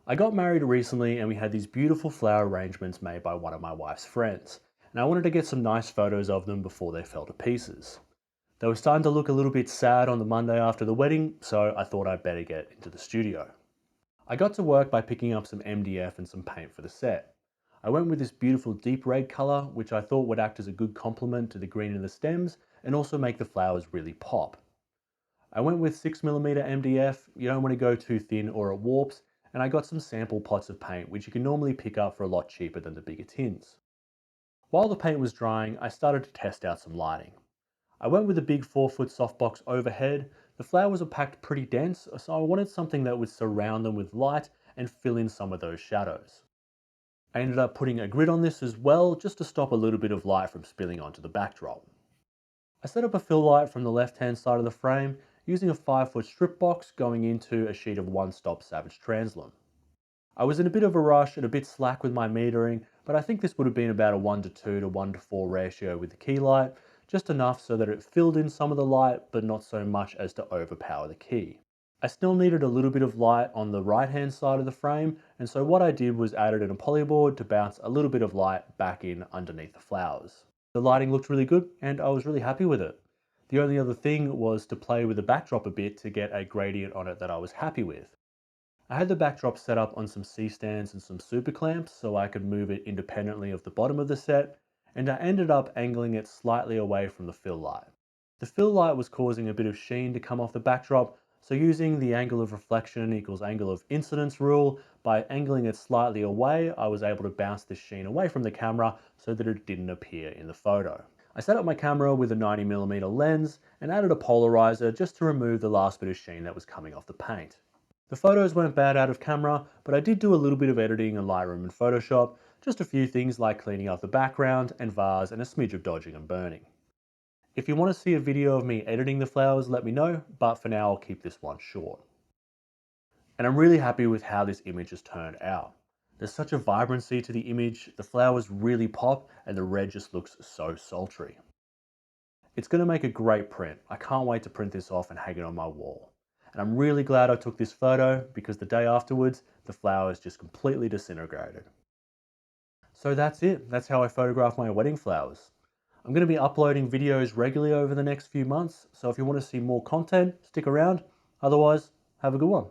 I got married recently and we had these beautiful flower arrangements made by one of my wife's friends, and I wanted to get some nice photos of them before they fell to pieces. They were starting to look a little bit sad on the Monday after the wedding, so I thought I'd better get into the studio. I got to work by picking up some MDF and some paint for the set. I went with this beautiful deep red colour, which I thought would act as a good complement to the green in the stems and also make the flowers really pop. I went with 6mm MDF, you don't want to go too thin or it warps, and I got some sample pots of paint which you can normally pick up for a lot cheaper than the bigger tins. While the paint was drying, I started to test out some lighting. I went with a big 4-foot softbox overhead. The flowers were packed pretty dense, so I wanted something that would surround them with light and fill in some of those shadows. I ended up putting a grid on this as well, just to stop a little bit of light from spilling onto the backdrop. I set up a fill light from the left-hand side of the frame using a 5-foot strip box going into a sheet of one-stop Savage Translume. I was in a bit of a rush and a bit slack with my metering, but I think this would have been about a 1:2 to 1:4 ratio with the key light, just enough so that it filled in some of the light, but not so much as to overpower the key. I still needed a little bit of light on the right-hand side of the frame, and so what I did was added in a polyboard to bounce a little bit of light back in underneath the flowers. The lighting looked really good, and I was really happy with it. The only other thing was to play with the backdrop a bit to get a gradient on it that I was happy with. I had the backdrop set up on some C-stands and some super clamps so I could move it independently of the bottom of the set, and I ended up angling it slightly away from the fill light. The fill light was causing a bit of sheen to come off the backdrop, so using the angle of reflection equals angle of incidence rule, by angling it slightly away, I was able to bounce this sheen away from the camera so that it didn't appear in the photo. I set up my camera with a 90mm lens and added a polarizer just to remove the last bit of sheen that was coming off the paint. The photos weren't bad out of camera, but I did do a little bit of editing in Lightroom and Photoshop, just a few things like cleaning up the background and vase and a smidge of dodging and burning. If you want to see a video of me editing the flowers, let me know, but for now I'll keep this one short. And I'm really happy with how this image has turned out. There's such a vibrancy to the image, the flowers really pop, and the red just looks so sultry. It's going to make a great print. I can't wait to print this off and hang it on my wall. And I'm really glad I took this photo because the day afterwards, the flowers just completely disintegrated. So that's it. That's how I photograph my wedding flowers. I'm going to be uploading videos regularly over the next few months, so if you want to see more content, stick around. Otherwise, have a good one.